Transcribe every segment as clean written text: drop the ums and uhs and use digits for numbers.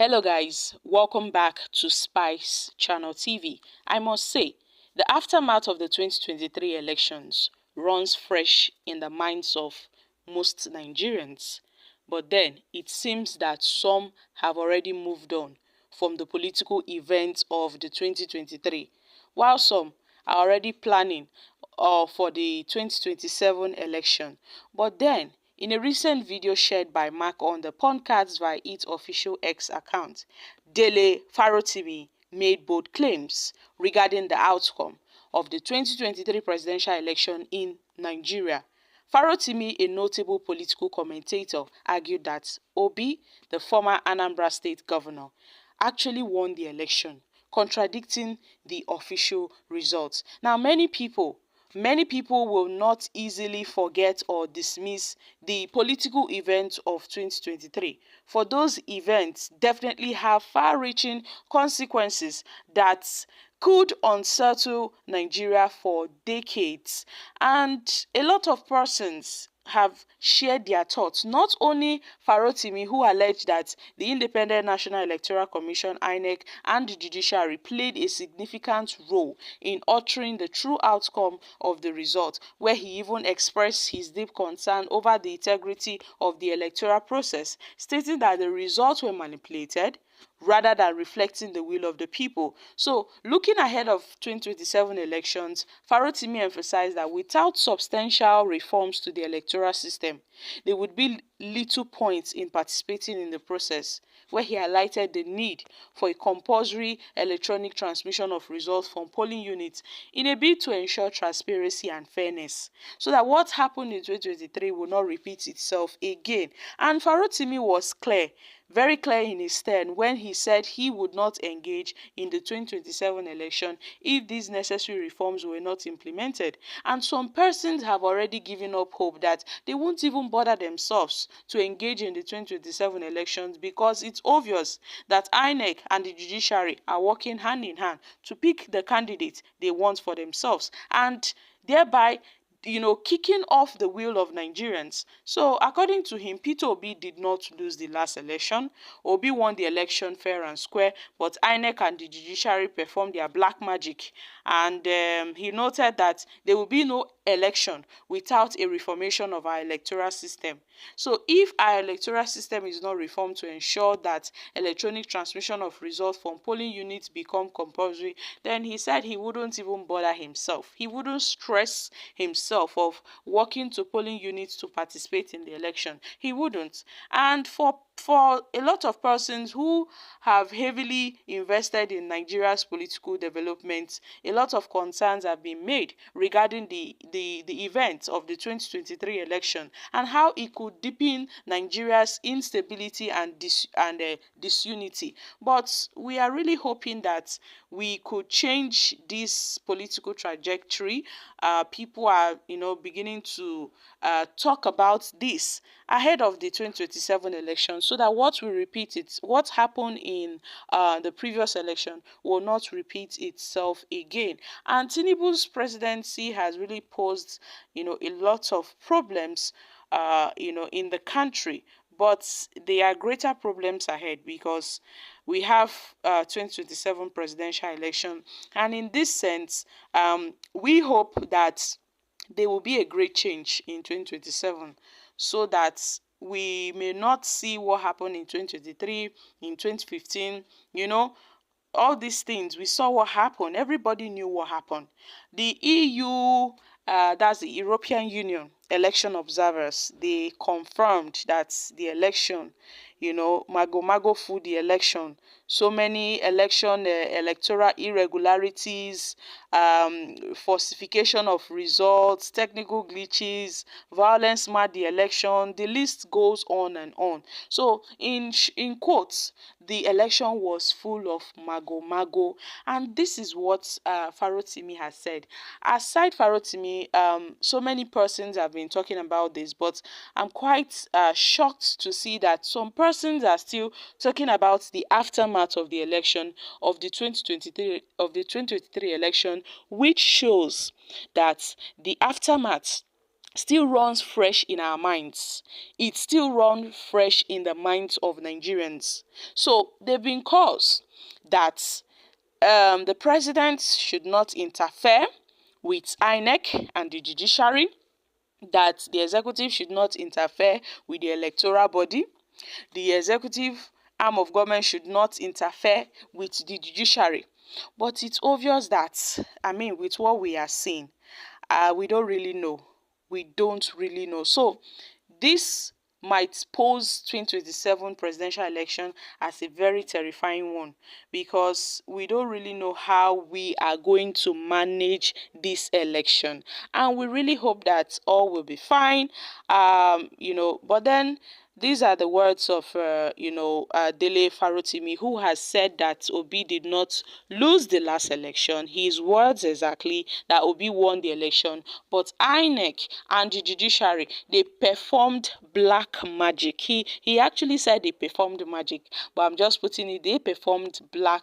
Hello guys, welcome back to Spice Channel TV. I must say, the aftermath of the 2023 elections runs fresh in the minds of most Nigerians. But then it seems that some have already moved on from the political events of the 2023, while some are already planning for the 2027 election. But then, in a recent video shared by Mark on the podcast via its official X account, Dele Farotimi made bold claims regarding the outcome of the 2023 presidential election in Nigeria. Farotimi, a notable political commentator, argued that Obi, the former Anambra State governor, actually won the election, contradicting the official results. Now, many people will not easily forget or dismiss the political events of 2023. For those events definitely have far-reaching consequences that could unsettle Nigeria for decades. And a lot of persons have shared their thoughts. Not only Farotimi, who alleged that the Independent National Electoral Commission (INEC) and the Judiciary played a significant role in altering the true outcome of the result, where he even expressed his deep concern over the integrity of the electoral process, stating that the results were manipulated rather than reflecting the will of the people. So, looking ahead of 2027 elections, Farotimi emphasized that without substantial reforms to the electoral system, there would be little point in participating in the process, where he highlighted the need for a compulsory electronic transmission of results from polling units in a bid to ensure transparency and fairness, so that what happened in 2023 will not repeat itself again. And Farotimi was clear, very clear in his stand when he said he would not engage in the 2027 election if these necessary reforms were not implemented. And some persons have already given up hope that they won't even bother themselves to engage in the 2027 elections, because it's obvious that INEC and the judiciary are working hand in hand to pick the candidate they want for themselves, and thereby kicking off the will of Nigerians. So, according to him, Peter Obi did not lose the last election. Obi won the election fair and square, but INEC and the judiciary performed their black magic. And he noted that there will be no election without a reformation of our electoral system. So, if our electoral system is not reformed to ensure that electronic transmission of results from polling units become compulsory, then he said he wouldn't even bother himself. He wouldn't stress himself of walking to polling units to participate in the election. He wouldn't. And for a lot of persons who have heavily invested in Nigeria's political development, a lot of concerns have been made regarding the events of the 2023 election and how it could deepen Nigeria's instability and disunity. But we are really hoping that we could change this political trajectory. People are, beginning to talk about this ahead of the 2027 election, so that what happened in the previous election will not repeat itself again. And Tinubu's presidency has really posed, a lot of problems, in the country. But there are greater problems ahead, because we have 2027 presidential election, and in this sense, we hope that there will be a great change in 2027, so that we may not see what happened in 2023, in 2015, all these things. We saw what happened. Everybody knew what happened. The EU, that's the European Union election observers, they confirmed that the election, mago fooled the election. So many electoral irregularities, falsification of results, technical glitches, violence marred the election. The list goes on and on. So, in quotes, the election was full of mago, and this is what Farotimi has said. Aside Farotimi, so many persons have been talking about this, but I'm quite shocked to see that some persons are still talking about the aftermath of the election of the 2023 election, which shows that the aftermath still runs fresh in our minds. It still runs fresh in the minds of Nigerians. So they've been calls that the president should not interfere with INEC and the judiciary, that the executive should not interfere with the electoral body, the executive arm of government should not interfere with the judiciary. But it's obvious that, with what we are seeing, we don't really know. We don't really know. So this might pose 2027 presidential election as a very terrifying one, because we don't really know how we are going to manage this election, and we really hope that all will be fine. But then these are the words of, Dele Farotimi, who has said that Obi did not lose the last election. His words exactly, that Obi won the election, but INEC and the judiciary, they performed black magic. He actually said they performed magic, but I'm just putting it, they performed black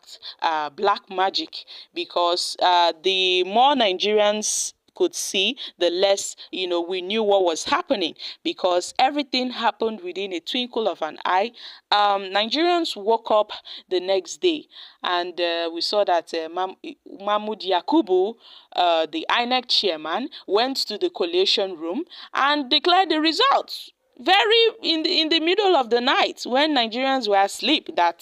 magic, because the more Nigerians could see, the less we knew what was happening, because everything happened within a twinkle of an eye. Nigerians woke up the next day, and we saw that Mahmoud Yakubu, the INEC chairman, went to the collation room and declared the results very in the middle of the night, when Nigerians were asleep, that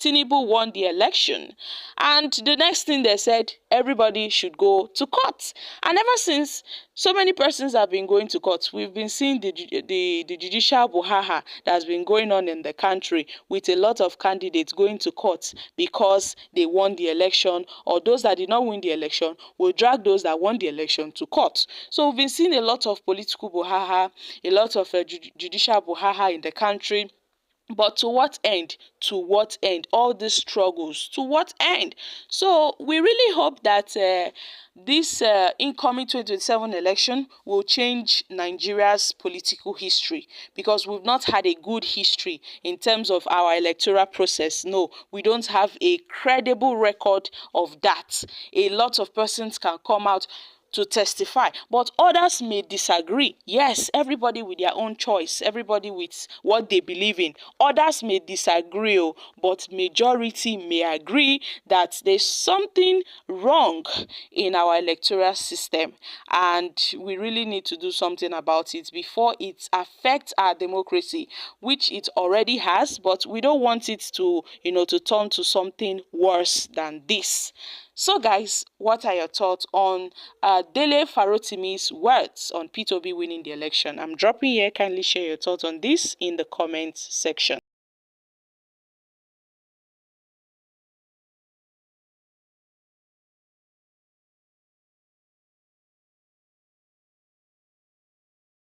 Tinubu won the election. And the next thing they said, everybody should go to court. And ever since, so many persons have been going to court. We've been seeing the judicial brouhaha that's been going on in the country, with a lot of candidates going to court because they won the election, or those that did not win the election will drag those that won the election to court. So we've been seeing a lot of political brouhaha, a lot of judicial brouhaha in the country. But to what end? To what end? All these struggles, to what end? So we really hope that this incoming 2027 election will change Nigeria's political history, because we've not had a good history in terms of our electoral process. No, we don't have a credible record of that. A lot of persons can come out to testify, but others may disagree. Yes, everybody with their own choice, everybody with what they believe in. Others may disagree, but majority may agree that there's something wrong in our electoral system, and we really need to do something about it before it affects our democracy, which it already has, but we don't want it to turn to something worse than this. So guys, what are your thoughts on Dele Farotimi's words on P2B winning the election? I'm dropping here. Kindly share your thoughts on this in the comment section.